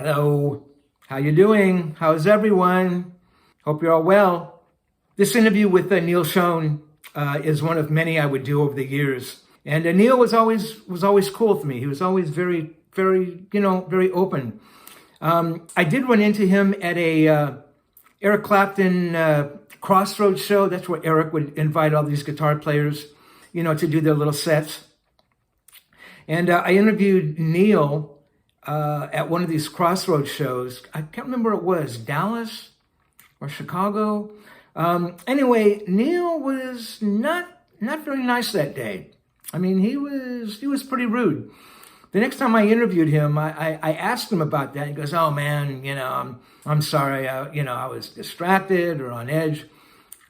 Hello, how you doing? How's everyone? Hope you're all well. This interview with Neal Schon is one of many I would do over the years. And Neal was always cool with me. He was always very, very, very open. I did run into him at a Eric Clapton Crossroads show. That's where Eric would invite all these guitar players, to do their little sets. And I interviewed Neal at one of these Crossroads shows. I can't remember what it was, Dallas or Chicago. Anyway, Neal was not very nice that day. I mean, he was pretty rude. The next time I interviewed him, I asked him about that. He goes, "Oh man, I'm sorry. I was distracted or on edge,"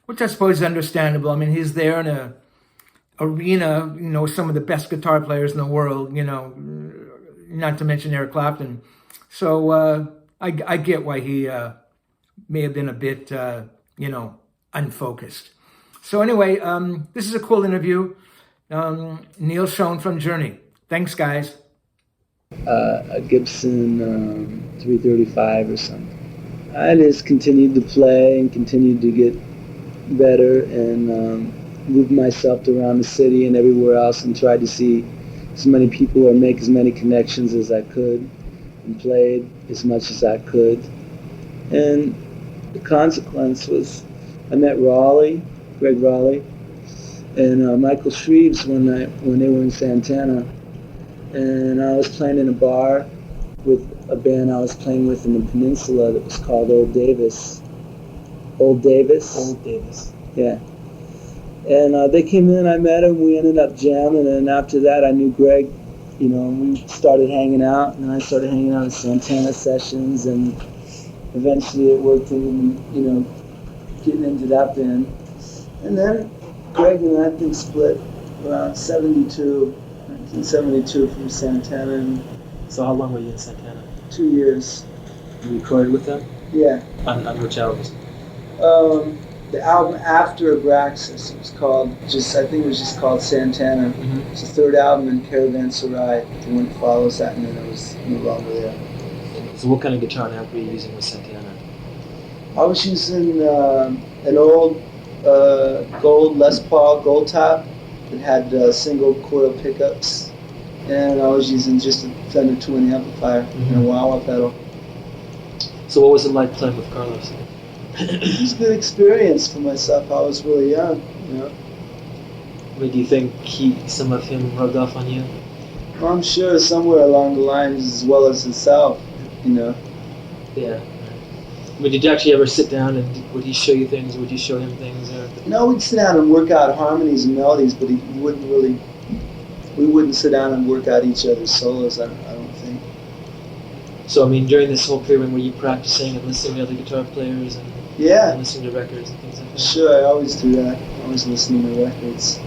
which I suppose is understandable. I mean, he's there in a arena, some of the best guitar players in the world, not to mention Eric Clapton. So I get why he may have been a bit, unfocused. So anyway, this is a cool interview. Neal Schon from Journey. Thanks, guys. A Gibson 335 or something. I just continued to play and continued to get better and moved myself around the city and everywhere else and tried to see as many people or make as many connections as I could and played as much as I could. And the consequence was I met Greg Raleigh, and Michael Shreves when they were in Santana. And I was playing in a bar with a band I was playing with in the Peninsula that was called Old Davis. Old Davis? Yeah. And they came in, I met them, we ended up jamming, and after that I knew Greg, and we started hanging out, and I started hanging out at Santana sessions, and eventually it worked in, getting into that band. And then Greg and I think split around 1972 from Santana. And so how long were you in Santana? 2 years. You recorded with them? Yeah. On which albums? The album after Abraxas, it was just called Santana. Mm-hmm. It's the third album in Caravanserai. The one that follows that, and then it was no longer there. So what kind of guitar and amp were you using with Santana? I was using an old gold Les Paul gold top that had single coil pickups, and I was using just a Fender Twin amplifier and a wah-wah pedal. So what was it like playing with Carlos? It was a good experience for myself. I was really young, I mean, do you think some of him rubbed off on you? Well, I'm sure somewhere along the lines as well as himself, Yeah. I mean, did you actually ever sit down and would he show you things? Would you show him things? Or? No, we'd sit down and work out harmonies and melodies, but we wouldn't sit down and work out each other's solos, I don't think. So, I mean, during this whole period, were you practicing and listening to other guitar players and listening to records and things like that? Sure, I always do that. I always listen to records.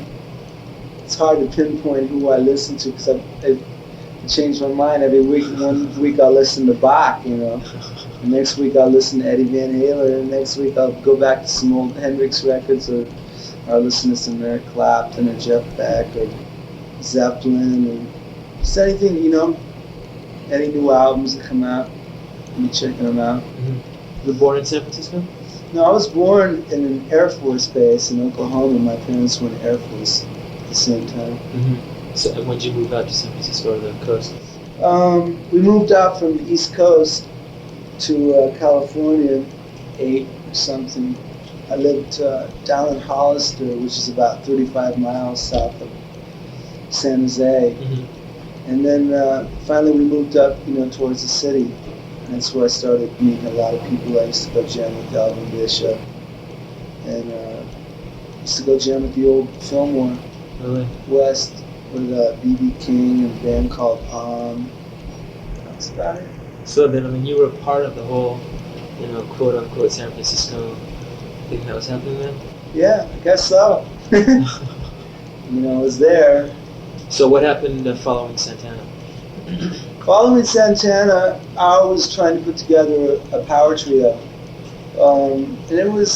It's hard to pinpoint who I listen to because I change my mind every week. One week I'll listen to Bach, The next week I'll listen to Eddie Van Halen, and the next week I'll go back to some old Hendrix records or listen to some Eric Clapton or Jeff Beck or Zeppelin or just anything, any new albums that come out, I'm checking them out. Mm-hmm. You were born in San Francisco? No, I was born in an Air Force base in Oklahoma. My parents were in the Air Force at the same time. Mm-hmm. So when did you move out to San Francisco or the coast? We moved out from the East Coast to California, 8 or something. I lived down in Hollister, which is about 35 miles south of San Jose. Mm-hmm. And then finally we moved up, towards the city. And that's where I started meeting a lot of people. I used to go jam with Alvin Bishop. And used to go jam with the old Fillmore West with B.B. King and a band called That's about it. So then, I mean, you were a part of the whole, quote-unquote San Francisco thing that was happening then? Yeah, I guess so. I was there. So what happened following Santana? Following Santana, I was trying to put together a power trio. And it was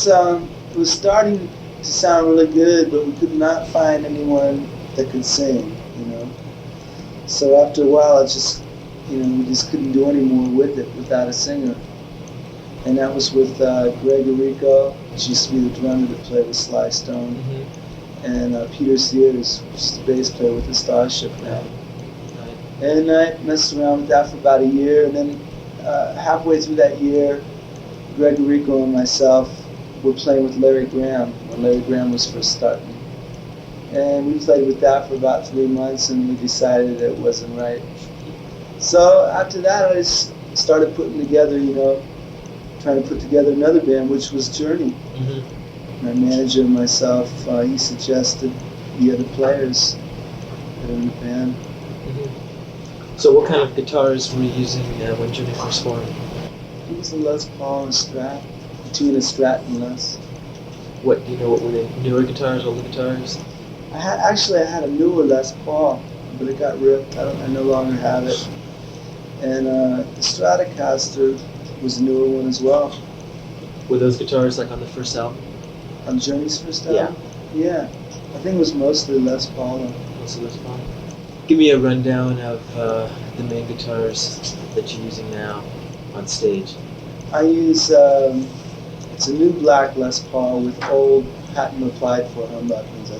starting to sound really good, but we could not find anyone that could sing, So after a while, I just we just couldn't do any more with it without a singer. And that was with Greg Arico, which used to be the drummer that played with Sly Stone, and Peter Sears, which is the bass player with the Starship now. And I messed around with that for about a year, and then halfway through that year, Greg Arico and myself were playing with Larry Graham when Larry Graham was first starting. And we played with that for about 3 months, and we decided it wasn't right. So after that, I just started putting together, trying to put together another band, which was Journey. My manager and myself, he suggested the other players that were in the band. So what kind of guitars were you using when Journey first formed? It was a Les Paul and a Strat, between a Strat and Les. What were they? Newer guitars, older guitars? I had a newer Les Paul, but it got ripped. I no longer have it. And the Stratocaster was a newer one as well. Were those guitars like on the first album? On Journey's first album? Yeah. I think it was mostly Les Paul. Mostly Les Paul. Give me a rundown of the main guitars that you're using now on stage. I use, it's a new black Les Paul with old patent applied for humbuckers. I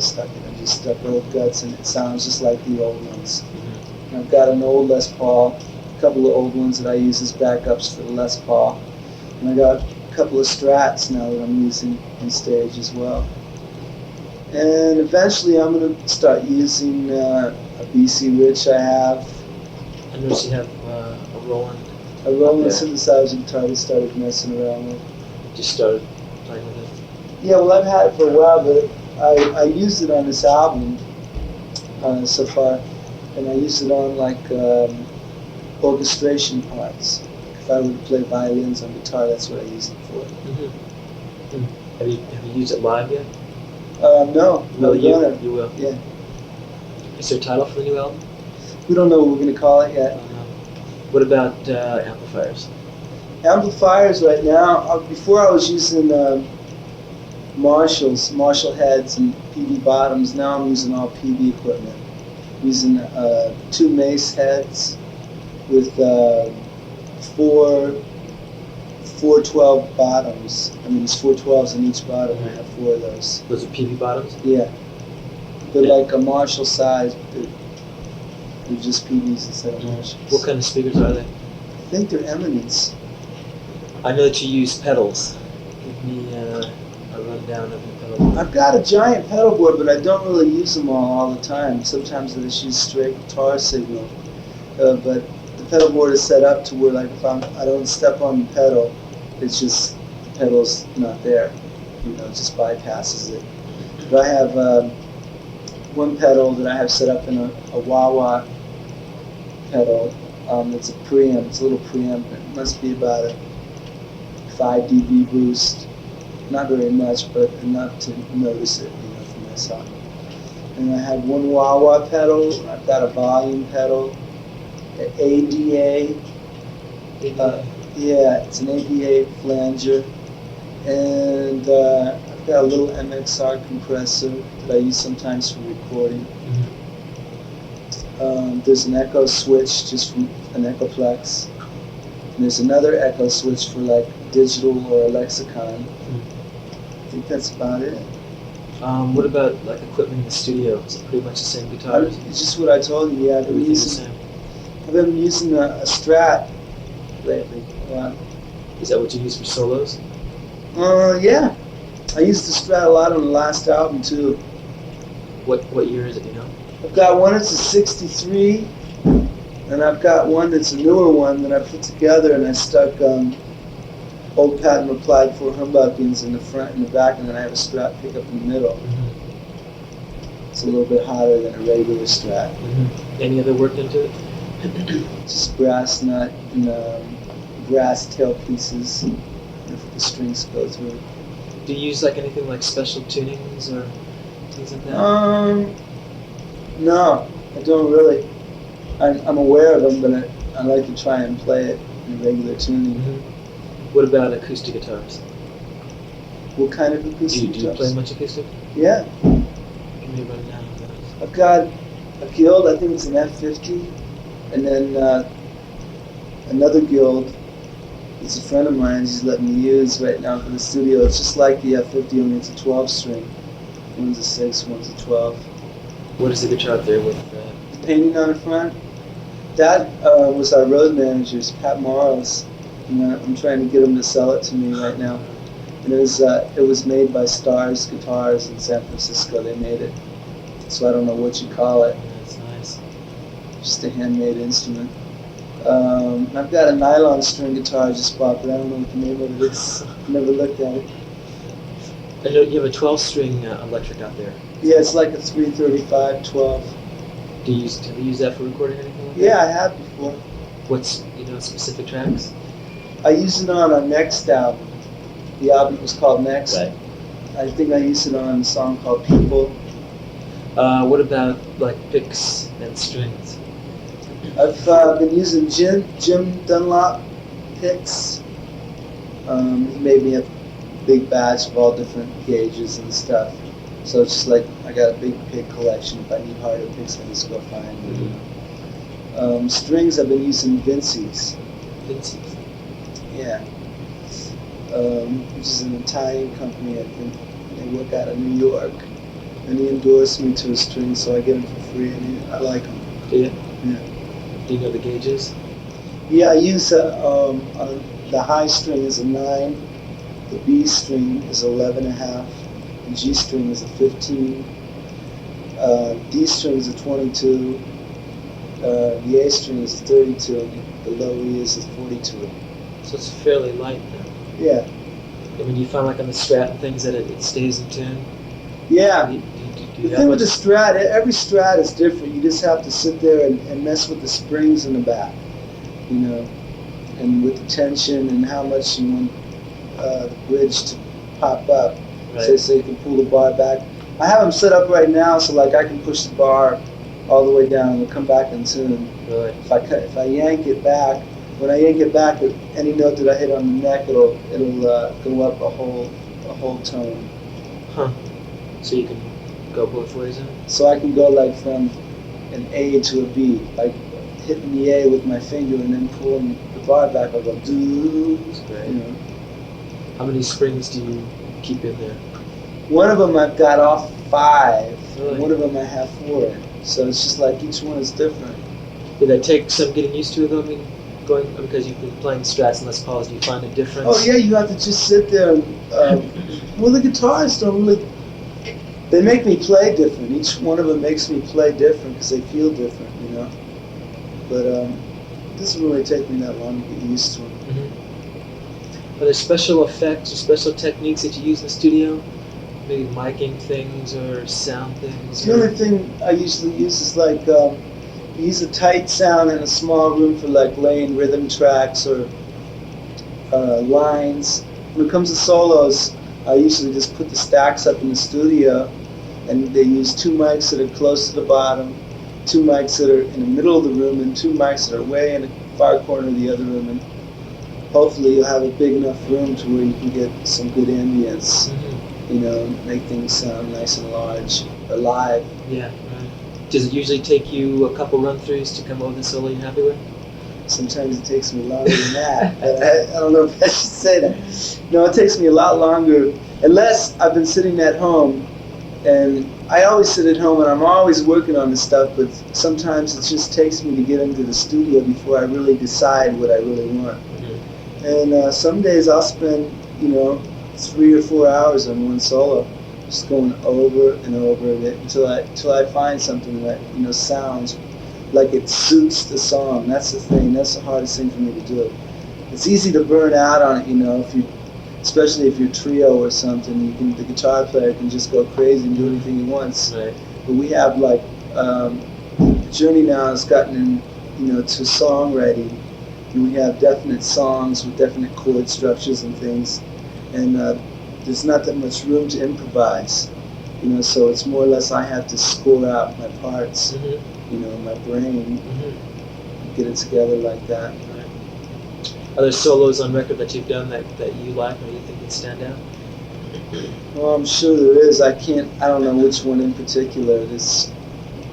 just stuck old guts and it sounds just like the old ones. And I've got an old Les Paul, a couple of old ones that I use as backups for the Les Paul. And I got a couple of Strats now that I'm using on stage as well. And eventually I'm going to start using a BC Rich I have. I noticed you have a Roland. A Roland synthesizer guitar I started messing around with. Just started playing with it? Yeah, well I've had it for a while, but I used it on this album so far. And I used it on like orchestration parts. If I were to play violins on guitar, that's what I use it for. Have you used it live yet? No. You will? Yeah. Is there a title for the new album? We don't know what we're going to call it yet. What about amplifiers? Amplifiers right now, before I was using Marshall heads and PV bottoms. Now I'm using all PV equipment. Using 2 Mace heads with 4 12 bottoms. I mean, there's 4 12s in each bottom. I have 4 of those. Those are PV bottoms? Yeah. They're like a Marshall size, but they're just PVs instead of Marshalls. What kind of speakers are they? I think they're Eminence. I know that you use pedals. Give me a rundown of your pedal board. I've got a giant pedal board, but I don't really use them all the time. Sometimes I just use straight guitar signal. But the pedal board is set up to where, like, if I don't step on the pedal, it's just the pedal's not there. It just bypasses it. But I have one pedal that I have set up in a wah-wah pedal. It's a preamp. It's a little preamp. It must be about a 5 dB boost. Not very much, but enough to notice it, for myself. And I have one wah-wah pedal. I've got a volume pedal, an ADA. Yeah, it's an ADA flanger. And I've got a little MXR compressor that I use sometimes for recording. There's an echo switch just from an Echoplex. And there's another echo switch for like digital or a lexicon. I think that's about it. What about like equipment in the studio? Is it pretty much the same guitars? It's just what I told you. Yeah, I've been using a Strat lately. Yeah. Is that what you use for solos? Yeah. I used the Strat a lot on the last album too. What year is it? I've got one that's a '63, and I've got one that's a newer one that I put together, and I stuck old patent applied for humbuckings in the front and the back, and then I have a Strat pickup in the middle. It's a little bit hotter than a regular Strat. Any other work into it? Just brass nut and brass tail pieces if the strings go through. Do you use like anything like special tunings or things like that? No, I don't really. I'm aware of them, but I like to try and play it in regular tuning. What about acoustic guitars? What kind of acoustic guitars? Do you play much acoustic? Yeah. Give me a rundown of those. I've got a Guild, I think it's an F50, and then another guild. It's a friend of mine. He's letting me use right now for the studio. It's just like the F50, only it's a 12-string. One's a 6, one's a 12. What is the guitar up there with? The painting on the front. That was our road manager's, Pat Morris. I'm trying to get him to sell it to me right now. And it was made by Stars Guitars in San Francisco. They made it. So I don't know what you call it. That's nice. Just a handmade instrument. I've got a nylon string guitar I just bought, but I don't know what the name of it is. Never looked at it. I know you have a 12-string electric out there. Yeah, it's like a 335 12. Have you used that for recording anything like that? Yeah, I have before. What's, specific tracks? I used it on our next album. The album was called Next. Right. I think I used it on a song called People. What about, like, picks and strings? I've been using Jim Dunlop picks. He made me a big batch of all different gauges and stuff. So it's just like I got a big pick collection. If I need harder picks, I just go find them. Mm-hmm. Strings, I've been using Vinci's. Vinci's? Yeah. Which is an Italian company, I think. They work out of New York. And he endorsed me to a string, so I get them for free, and I like them. Do you? Yeah. Do you know the gauges? Yeah, I use the high string is a 9, the B string is 11.5, the G string is a 15, D string is a 22, the A string is a 32, and the low E is a 42. So it's fairly light then. Yeah. I mean, you find like on the Strat and things that it stays in tune? Yeah. Do you The have thing with much- the Strat, every Strat is different. You just have to sit there and mess with the springs in the back, and with the tension and how much you want the bridge to pop up, Right. so you can pull the bar back. I have them set up right now so like I can push the bar all the way down and it'll come back in tune. Really? If I yank it back, when I yank it back, any note that I hit on the neck, it'll go up a whole tone. Huh. So you can go both ways in? So I can go like from an A to a B, like hitting the A with my finger and then pulling the bar back. I'll go doo. That's great. How many springs do you keep in there? One of them I've got off 5. Really? One of them I have 4. So it's just like each one is different. Did that take some getting used to though? I mean, because you've been playing Strats and Les Pauls, do you find a difference? Oh yeah, you have to just sit there and well, the guitars don't really. They make me play different. Each one of them makes me play different because they feel different, But it doesn't really take me that long to get used to them. Are there special effects or special techniques that you use in the studio? Maybe miking things or sound things? The only thing I usually use is like use a tight sound in a small room for like laying rhythm tracks or lines. When it comes to solos, I usually just put the stacks up in the studio, and they use 2 mics that are close to the bottom, 2 mics that are in the middle of the room, and 2 mics that are way in the far corner of the other room. And hopefully you'll have a big enough room to where you can get some good ambience, make things sound nice and large, alive. Yeah, right. Does it usually take you a couple run-throughs to come over the solo you're happy with? Sometimes it takes me longer than that. I don't know if I should say that. No, it takes me a lot longer, unless I've been sitting at home, and I always sit at home and I'm always working on this stuff, but sometimes it just takes me to get into the studio before I really decide what I really want. And some days I'll spend, 3 or 4 hours on one solo, just going over and over it until I find something that, sounds like it suits the song. That's the thing. That's the hardest thing for me to do. It's easy to burn out on it, especially if you're trio or something. The guitar player can just go crazy and do anything he wants. Right. But we have the Journey now has gotten to songwriting, and we have definite songs with definite chord structures and things, and there's not that much room to improvise. So it's more or less I have to score out my parts. My brain, get it together like that. Right. Are there solos on record that you've done that you like or you think would stand out? Well, I'm sure there is. I don't know which one in particular.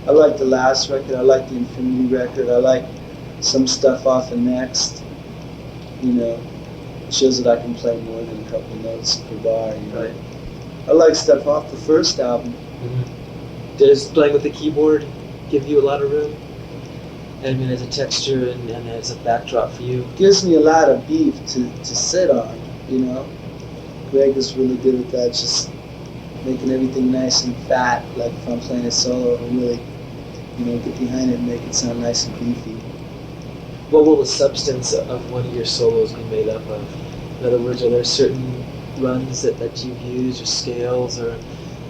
I like the last record. I like the Infinity record. I like some stuff off the Next. you know, it shows that I can play more than a couple notes per bar. You know? Right. I like stuff off the first album. Mm-hmm. Does playing with the keyboard give you a lot of room? I mean, as a texture and as a backdrop for you? Gives me a lot of beef to sit on, you know. Greg is really good at that, just making everything nice and fat. Like if I'm playing a solo, I'll really, you know, get behind it and make it sound nice and beefy. What will the substance of one of your solos be made up of? In other words, are there certain runs that you've used or scales or?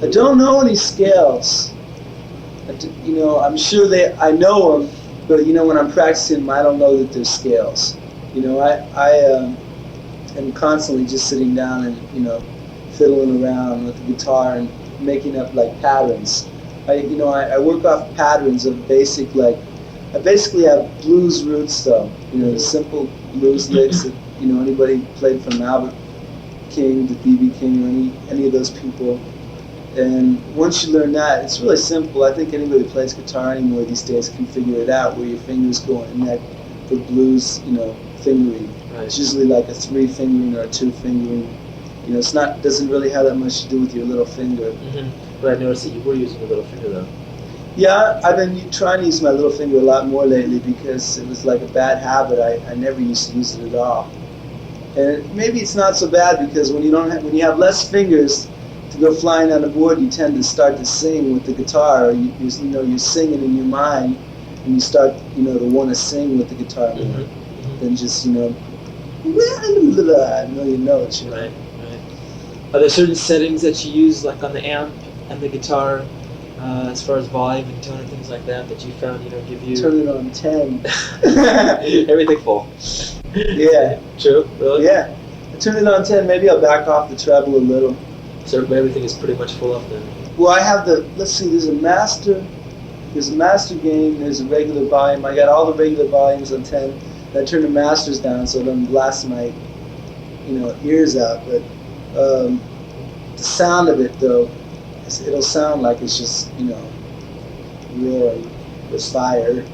I don't know any scales. You know, I'm sure I know them, but you know, when I'm practicing them, I don't know that there's scales. You know, I am constantly just sitting down and, you know, fiddling around with the guitar and making up like patterns. I work off patterns of basic, like, I basically have blues roots though. You know, the simple blues licks that, you know, anybody played from Albert King to B.B. King or any of those people. And once you learn that, it's really simple. I think anybody who plays guitar anymore these days can figure it out, where your fingers go in that for blues, you know, fingering. Right. It's usually like a 3-fingering or a 2-fingering. You know, doesn't really have that much to do with your little finger. Mm-hmm. But I noticed that you were using a little finger though. Yeah, I've been trying to use my little finger a lot more lately because it was like a bad habit. I never used to use it at all. And maybe it's not so bad because when you have less fingers to go flying on the board, you tend to start to sing with the guitar. Or you're singing in your mind, and you start, you know, to want to sing with the guitar more than just, you know, a million notes. You know? Right. Are there certain settings that you use, like on the amp and the guitar, as far as volume and tone and things like that you found, you know, give you? Turn it on 10. Everything full. Yeah. True. Really? Yeah. I turn it on 10. Maybe I'll back off the treble a little. So everything is pretty much full up then. Well, I have let's see, there's a master gain, there's a regular volume. I got all the regular volumes on 10. And I turn the masters down so it doesn't blast my, you know, ears out. But the sound of it, though, it'll sound like it's just, you know, roaring with fire.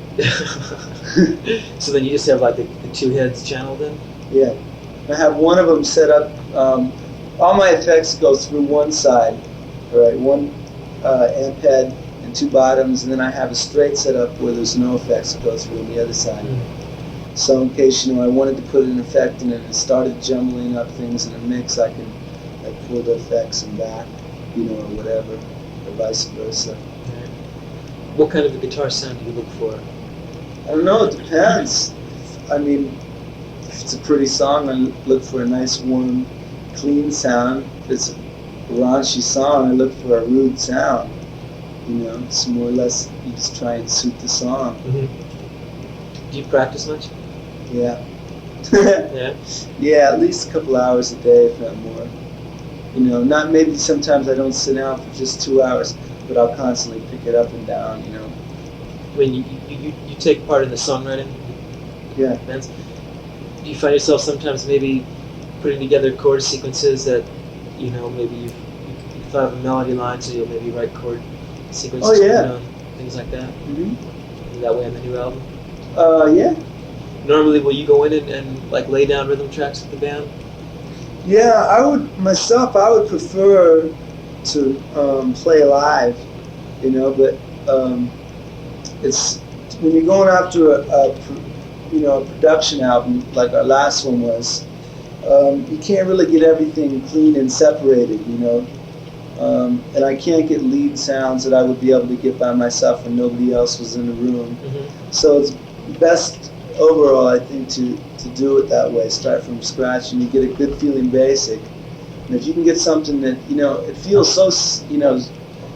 So then you just have like the two heads channeled then? Yeah. I have one of them set up. All my effects go through one side, all right, one amp head and two bottoms, and then I have a straight setup where there's no effects that go through on the other side. So in case, you know, I wanted to put an effect in it and started jumbling up things in a mix, I can like pull the effects and back, you know, or whatever, or vice versa. What kind of a guitar sound do you look for? I don't know, it depends. I mean, if it's a pretty song, I look for a nice, warm, clean sound. If it's a raunchy song, I look for a rude sound. You know, it's more or less, you just try and suit the song. Do you practice much? Yeah. Yeah? Yeah, at least a couple hours a day, if not more. You know, not maybe sometimes I don't sit down for just 2 hours, but I'll constantly pick it up and down, you know. When you take part in the songwriting Yeah. bands, do you find yourself sometimes maybe putting together chord sequences that, you know, maybe you thought of a melody line, so you'll maybe write chord sequences, Oh, yeah. you know, things like that? Mm-hmm. That way on the new album? Yeah. Normally, will you go in and like lay down rhythm tracks with the band? Yeah, I would prefer to play live, you know, but it's when you're going after a production album like our last one was, you can't really get everything clean and separated, you know, and I can't get lead sounds that I would be able to get by myself when nobody else was in the room. So it's best overall, I think, to do it that way, start from scratch, and you get a good feeling basic. And if you can get something that, you know, it feels so, you know,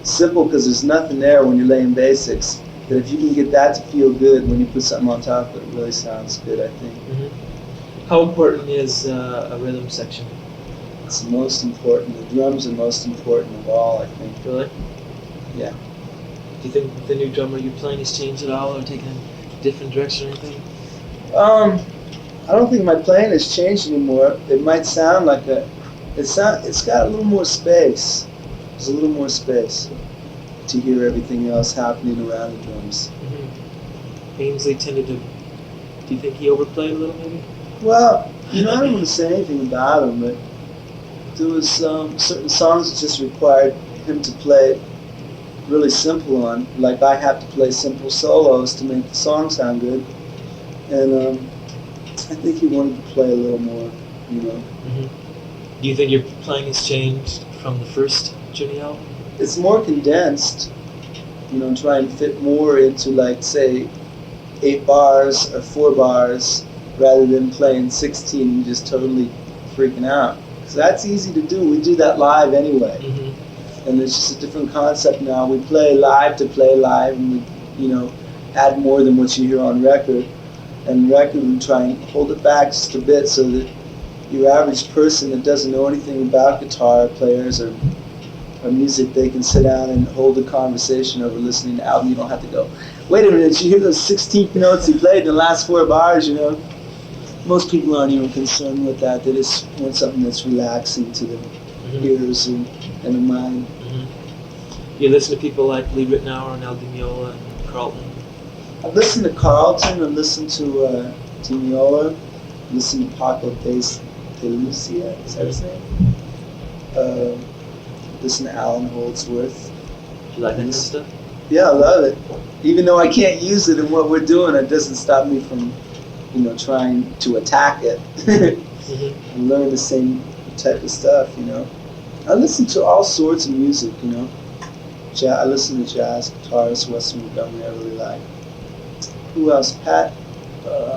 simple because there's nothing there when you're laying basics, that if you can get that to feel good when you put something on top of it, it really sounds good, I think. How important is a rhythm section? It's the most important. The drums are most important of all, I think. Really? Yeah. Do you think the new drummer you're playing has changed at all, or taken a different direction or anything? I don't think my playing has changed anymore. It might sound like it's got a little more space. There's a little more space to hear everything else happening around the drums. Ainsley tended to, do you think he overplayed a little maybe? Well, I don't want to say anything about him, but there was certain songs that just required him to play really simple on. Like I have to play simple solos to make the song sound good, and I think he wanted to play a little more, Mm-hmm. Do you think your playing has changed from the first Journey album? It's more condensed, try and fit more into, like, say, 8 bars or 4 bars rather than playing 16 and just totally freaking out. So that's easy to do. We do that live anyway. Mm-hmm. And it's just a different concept now. We play live to play live, and we, add more than what you hear on record. And record, we try and hold it back just a bit so that your average person that doesn't know anything about guitar players or music, they can sit down and hold a conversation over listening to the album. You don't have to go, wait a minute, you hear those 16th notes he played in the last 4 bars, Most people aren't even concerned with that. They just want something that's relaxing to the ears and the mind. Mm-hmm. You listen to people like Lee Ritenour and Al Di Meola and Carlton? I've listened to Carlton, I've listened to Di Meola, I've listened to Paco de Lucia, is that his name? Listen to Alan Holdsworth. Do you like that kind of stuff? Yeah, I love it. Even though I can't use it in what we're doing, it doesn't stop me from, trying to attack it Mm-hmm. and learn the same type of stuff, I listen to all sorts of music, I listen to jazz, guitarists, Western Montgomery, I really like. Who else? Pat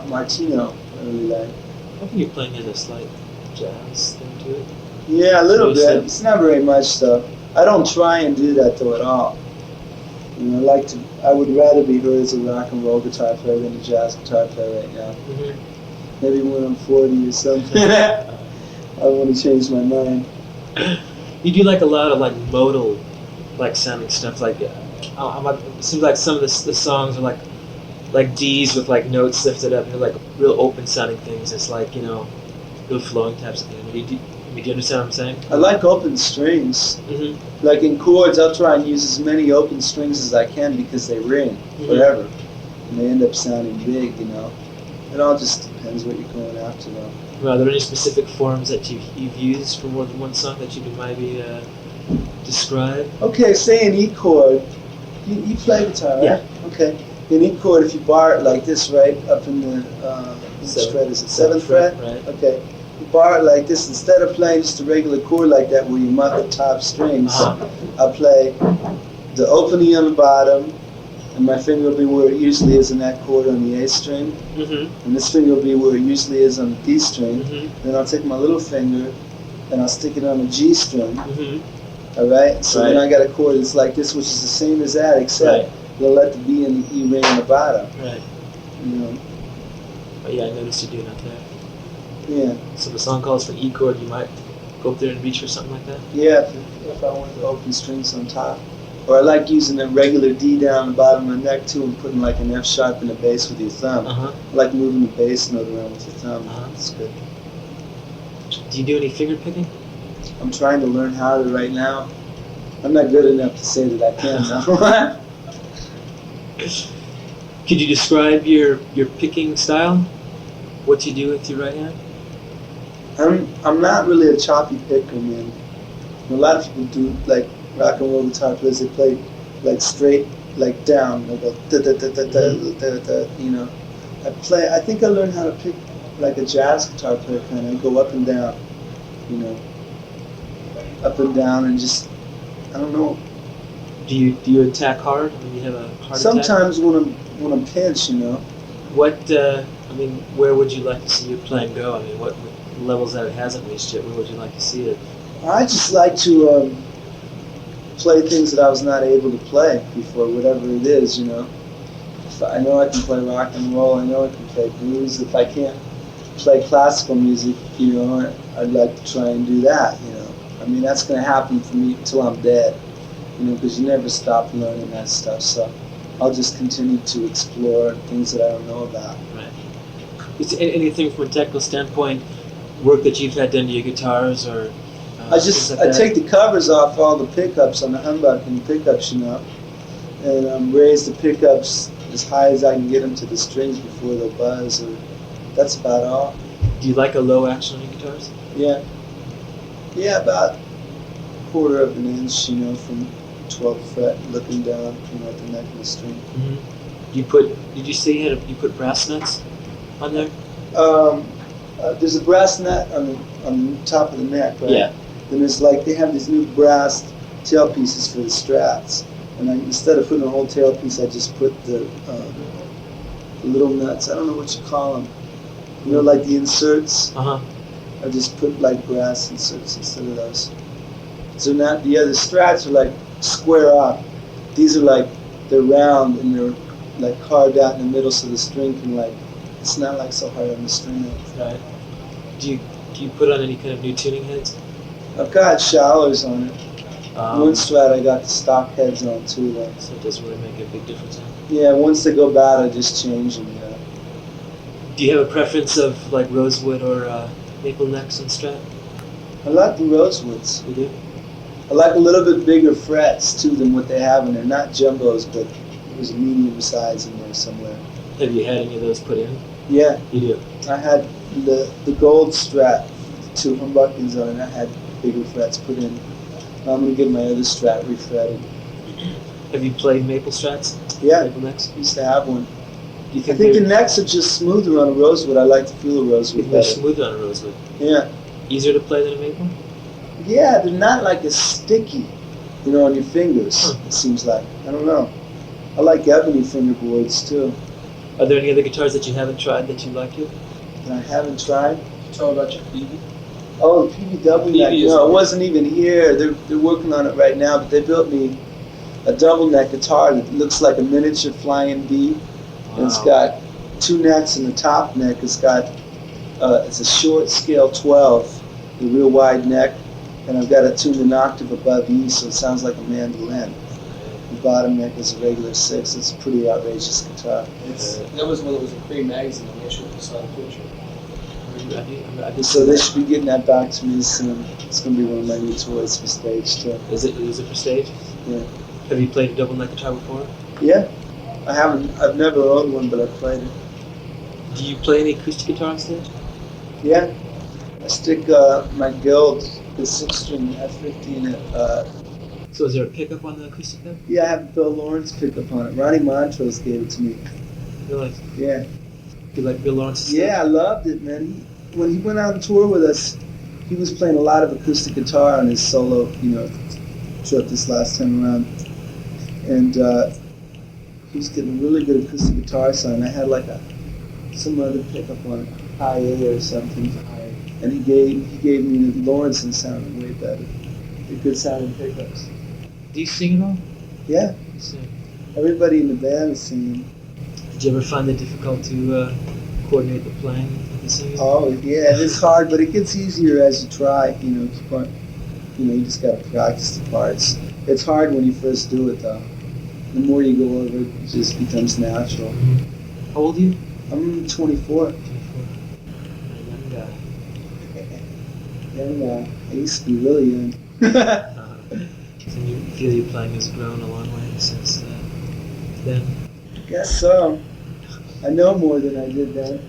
Martino, I really like. I think you're playing in a slight jazz thing to it. Yeah, a little So bit. It's not very much though. I don't try and do that though at all. I would rather be heard as a rock and roll guitar player than a jazz guitar player right now. Mm-hmm. Maybe when I'm 40 or something, I want to change my mind. You do like a lot of like modal, like sounding stuff. Like it seems like some of the songs are like D's with like notes lifted up, and like real open sounding things. It's like real flowing types of things. Do you understand what I'm saying? I like open strings. Mm-hmm. Like in chords, I'll try and use as many open strings as I can because they ring forever, and they end up sounding big. It all just depends what you're going after, though. Well, are there any specific forms that you've used for more than one song that you could maybe describe? Okay, say an E chord. You play guitar, right? Yeah. Okay. In E chord, if you bar it like this, right, up in the which fret is it? 7th fret? Right. Okay. You bar it like this. Instead of playing just a regular chord like that where you muck the top strings, I'll play the opening on the bottom, and my finger will be where it usually is in that chord on the A string, and this finger will be where it usually is on the D string. Then I'll take my little finger and I'll stick it on the G string. All right? So then I got a chord that's like this, which is the same as that, except they'll let the B and the E ring on the bottom. Right. Oh, yeah, I noticed you doing that there. Yeah. So the song calls for an E chord, you might go up there and reach for something like that? Yeah, if I want the open strings on top. Or I like using a regular D down the bottom of my neck too and putting like an F sharp in the bass with your thumb. I like moving the bass note around with your thumb. It's good. Do you do any finger picking? I'm trying to learn how to right now. I'm not good enough to say that I can now. Could you describe your picking style? What you do with your right hand? I'm not really a choppy picker, man. A lot of people do, like rock and roll guitar players, they play like straight, like down, they go da da da da da da. I think I learned how to pick like a jazz guitar player kind of. I go up and down, up and down, and just I don't know. Do you attack hard? I mean, you have a hard Sometimes when I'm pinched, What where would you like to see your playing go? I mean, what levels that it hasn't reached yet? Where would you like to see it? I just like to play things that I was not able to play before, whatever it is, If I know I can play rock and roll, I know I can play blues. If I can't play classical music, I'd like to try and do that, I mean, that's going to happen for me until I'm dead, because you never stop learning that stuff, so I'll just continue to explore things that I don't know about. Right. Is there anything from a technical standpoint, work that you've had done to your guitars, or I take the covers off all the pickups on the humbucker pickups, and raise the pickups as high as I can get them to the strings before they'll buzz. Or that's about all. Do you like a low action on your guitars? Yeah. Yeah, about a quarter of an inch, from 12th fret looking down, at the neck of the string. Mm-hmm. Did you say you put brass nuts on there? There's a brass nut on the top of the neck, right? Yeah. Then there's they have these new brass tail pieces for the strats. And instead of putting a whole tail piece, I just put the little nuts. I don't know what you call them. Like the inserts. Uh-huh. I just put brass inserts instead of those. So now the other strats are square up. These are they're round and they're carved out in the middle, so the string can it's not so hard on the string. Right. Do you put on any kind of new tuning heads? I've got showers on it. One strat I got the stock heads on too. So it doesn't really make a big difference. Huh? Yeah, once they go bad, I just change them. Yeah. Do you have a preference of rosewood or maple necks and strat? I like the rosewoods. You do? I like a little bit bigger frets too than what they have in there. Not jumbos, but there's a medium size in there somewhere. Have you had any of those put in? Yeah. You do? I had the gold strat, 2 humbuckings on it. I had bigger frets put in. I'm going to get my other strat refretted. Have you played maple strats? Yeah. Maple necks? Used to have one. Do you I think the necks are just smoother on a rosewood. I like to feel a rosewood they're better. smoother on a rosewood? Yeah. Easier to play than a maple? Yeah, they're not as sticky, on your fingers, it seems like. I don't know. I like ebony fingerboards too. Are there any other guitars that you haven't tried that you like yet? That I haven't tried. Tell about your PV. Oh, the PVW neck. No, it wasn't even here. They're working on it right now, but they built me a double neck guitar that looks like a miniature flying bee. Wow. And it's got 2 necks in the top neck. It's got it's a short scale 12, the real wide neck, and I've got it tuned an octave above E, so it sounds like a mandolin. The bottom neck is a regular 6. It's a pretty outrageous guitar. That was one that was in Cream Magazine. I'm not sure if you saw the picture. So they should be getting that back to me soon. It's going to be one of my new toys for stage too. Is it for stage? Yeah. Have you played a double neck guitar before? Yeah. I haven't. I've never owned one, but I've played it. Do you play any acoustic guitar on stage? Yeah. I stick my Guild, the 6-string F15. So is there a pickup on the acoustic then? Yeah, I have a Bill Lawrence pickup on it. Ronnie Montrose gave it to me. Really? Yeah. You like Bill Lawrence's Yeah, I loved it, man. When he went out on tour with us, he was playing a lot of acoustic guitar on his solo, trip this last time around. And he was getting a really good acoustic guitar sound. I had some other pickup on it, high A or something. And he gave me the Lawrence and sounded way better. They're good sounding pickups. Do you sing at all? Yeah. You sing. Everybody in the band is singing. Did you ever find it difficult to coordinate the playing with the singing? Oh yeah, it's hard, but it gets easier as you try. You just gotta practice the parts. It's hard when you first do it, though. The more you go over it, it just becomes natural. How old are you? I'm 24. 24. A young guy. Young guy. I used to be really young. So you feel your playing has grown a long way since then? Guess so. I know more than I did then.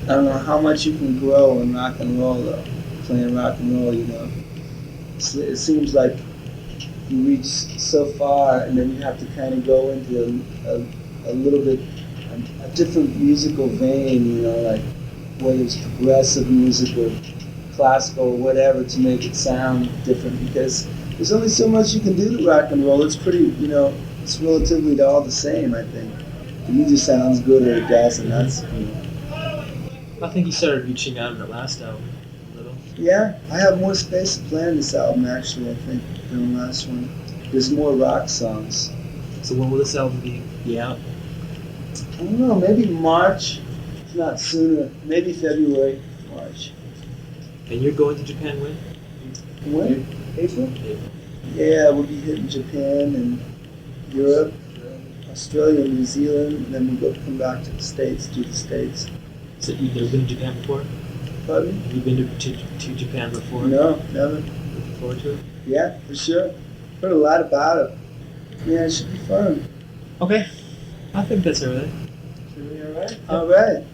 I don't know how much you can grow in rock and roll, though. Playing rock and roll, It seems like you reach so far, and then you have to kind of go into a little bit a different musical vein, whether it's progressive music or classical or whatever, to make it sound different, because there's only so much you can do to rock and roll. It's pretty, it's relatively all the same, I think. It either sounds good or it doesn't. That's, I think you started reaching out in the last album a little. Yeah, I have more space to play on this album, actually, I think, than the last one. There's more rock songs. So when will this album be out? I don't know, maybe March, if not sooner. Maybe February, March. And you're going to Japan when? When? April? April. Yeah, we'll be hitting Japan and Europe, Australia, New Zealand, and then we'll come back to the States, do the States. So you've never been to Japan before? Pardon? Have you been to Japan before? No, never. Looking forward to it? Yeah, for sure. Heard a lot about it. Yeah, it should be fun. Okay. I think that's everything. Should be all right? All right.